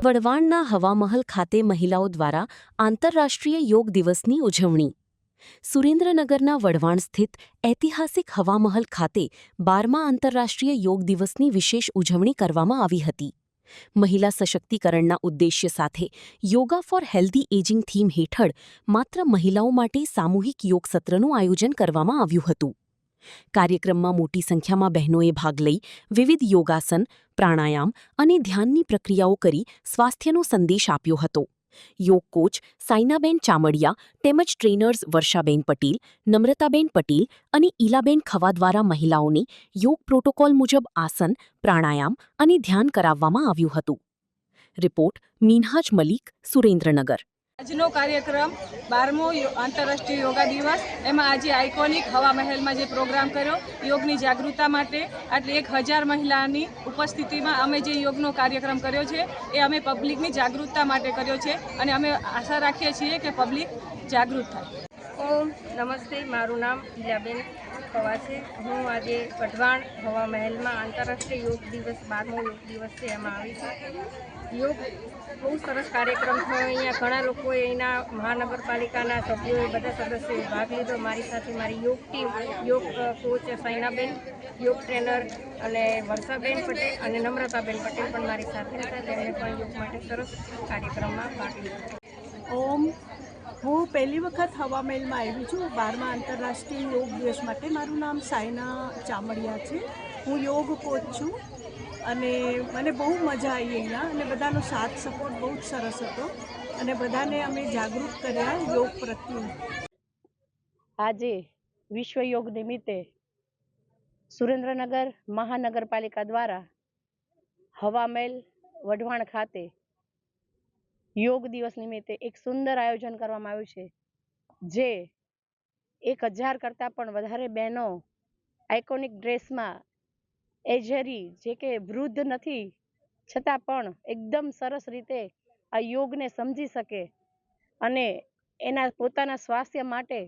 વઢવાણના હવામહલ ખાતે મહિલાઓ દ્વારા આંતરરાષ્ટ્રીય યોગ દિવસની ઉજવણી. સુરેન્દ્રનગરના વઢવાણ સ્થિત ઐતિહાસિક હવામહલ ખાતે 12મા આંતરરાષ્ટ્રીય યોગ દિવસની વિશેષ ઉજવણી કરવામાં આવી હતી. મહિલા સશક્તિકરણના ઉદ્દેશ્ય સાથે yoga for healthy ageing theme હેઠળ માત્ર મહિલાઓ માટે સામૂહિક યોગ સત્રનું આયોજન કરવામાં આવ્યું હતું. કાર્યક્રમમાં મોટી સંખ્યામાં બહેનોએ ભાગ લઈ વિવિધ યોગાસન, પ્રાણાયામ અને ધ્યાનની પ્રક્રિયાઓ કરી સ્વાસ્થ્યનો સંદેશ આપ્યો હતો. યોગ કોચ સાઇનાબેન ચામડિયા તેમજ ટ્રેનર્સ વર્ષાબેન પટેલ, નમ્રતાબેન પટેલ અને ઈલાબેન ખવા દ્વારા મહિલાઓને યોગ પ્રોટોકોલ મુજબ આસન, પ્રાણાયામ અને ધ્યાન કરાવવામાં આવ્યું હતું. રિપોર્ટ મીનહાજ મલિક, સુરેન્દ્રનગર. આજનો કાર્યક્રમ 12મો આંતરરાષ્ટ્રીય યોગા દિવસ, એમાં આજે આઇકોનિક હવા મહેલમાં જે પ્રોગ્રામ કર્યો યોગની જાગૃતતા માટે, આટલી 1000 મહિલાની ઉપસ્થિતિમાં અમે જે યોગનો કાર્યક્રમ કર્યો છે એ અમે પબ્લિકની જાગૃતતા માટે કર્યો છે અને અમે આશા રાખીએ છીએ કે પબ્લિક જાગૃત થાય. ઓમ નમસ્તે, મારું નામ ઈલાબેન ખવા છે. હું આજે વઢવાણ હવા મહેલમાં આંતરરાષ્ટ્રીય યોગ દિવસ 12મો યોગ દિવસ છે એમાં આવી છું. યોગ બહુ સરસ કાર્યક્રમ થયો. અહીંયા ઘણા લોકોએ અહીંના મહાનગરપાલિકાના સભ્યોએ બધા સદસ્યોએ ભાગ લીધો. મારી સાથે મારી યોગ ટીમ, યોગ કોચ સાઇનાબેન, યોગ ટ્રેનર અને વર્ષાબેન પટેલ અને નમ્રતાબેન પટેલ પણ મારી સાથે હતા. તેમણે પણ યોગ માટે સરસ કાર્યક્રમમાં ભાગ લીધો. ઓમ, હું પહેલી વખત હવા મહેલમાં આવી છું 12મા આંતરરાષ્ટ્રીય યોગ દિવસ માટે. મારું નામ સાઇના ચામડિયા છે. હું યોગ કોચ છું અને મને બહુ મજા આવી અહીંયા અને બધાનો સાથ સપોર્ટ બહુ જ સરસ હતો અને બધાને અમે જાગૃત કર્યા યોગ પ્રત્યે. આજે વિશ્વ યોગ નિમિત્તે સુરેન્દ્રનગર મહાનગરપાલિકા દ્વારા હવામહેલ વઢવાણ ખાતે યોગ દિવસ નિમિત્તે એક સુંદર આયોજન કરવામાં આવ્યું છે, જે 1000 કરતાં પણ વધારે બહેનો આઇકોનિક ડ્રેસમાં એજરી, જે કે વૃદ્ધ નથી છતાં પણ એકદમ સરસ રીતે આ યોગને સમજી શકે અને એના પોતાના સ્વાસ્થ્ય માટે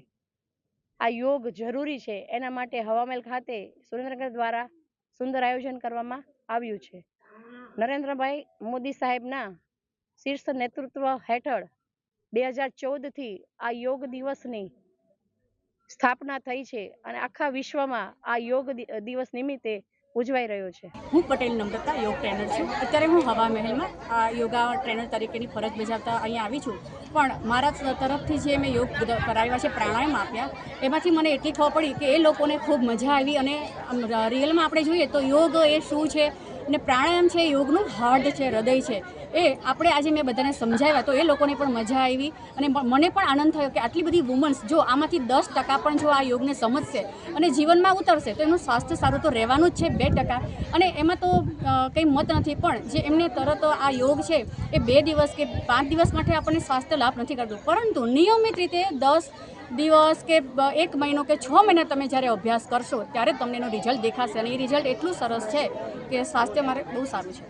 આ યોગ જરૂરી છે, એના માટે હવામહેલ ખાતે સુરેન્દ્રનગર દ્વારા સુંદર આયોજન કરવામાં આવ્યું છે. નરેન્દ્રભાઈ મોદી સાહેબના શીર્ષ નેતૃત્વ હેઠળ 2014થી આ યોગ દિવસની સ્થાપના થઈ છે અને આખા વિશ્વમાં આ યોગ દિવસ નિમિત્તે ઉજવાઈ રહ્યો છે. હું પટેલ નમ્રતા, યોગ ટ્રેનર છું. અત્યારે હું હવા મહેલમાં યોગા ટ્રેનર તરીકેની ફરજ બજાવતા અહીંયા આવી છું. પણ મારા તરફથી જે મેં યોગ કરાવ્યા છે, પ્રાણાયામ આપ્યા, એમાંથી મને એટલી ખબર પડી કે એ લોકોને ખૂબ મજા આવી અને રિયલમાં આપણે જોઈએ તો યોગ એ શું છે અને પ્રાણાયામ છે એ યોગનું હાર્ટ છે, હૃદય છે. એ આપણે આજે મેં બધાને સમજાવ્યા તો એ લોકોને પણ મજા આવી અને મને પણ આનંદ થયો કે આટલી બધી વુમન્સ જો આમાંથી 10% પણ જો આ યોગને સમજશે અને જીવનમાં ઉતરશે તો એમનું સ્વાસ્થ્ય સારું તો રહેવાનું જ છે. 2% અને એમાં તો કંઈ મત નથી, પણ જે એમને તરત આ યોગ છે એ 2 દિવસ કે 5 દિવસ માટે આપણને સ્વાસ્થ્ય લાભ નથી કરતું, પરંતુ નિયમિત રીતે 10 દિવસ કે 1 મહિનો કે 6 મહિના તમે જ્યારે અભ્યાસ કરશો ત્યારે તમને એનું રિઝલ્ટ દેખાશે અને એ રિઝલ્ટ એટલું સરસ છે કે સ્વાસ્થ્ય મારે બહુ સારું છે.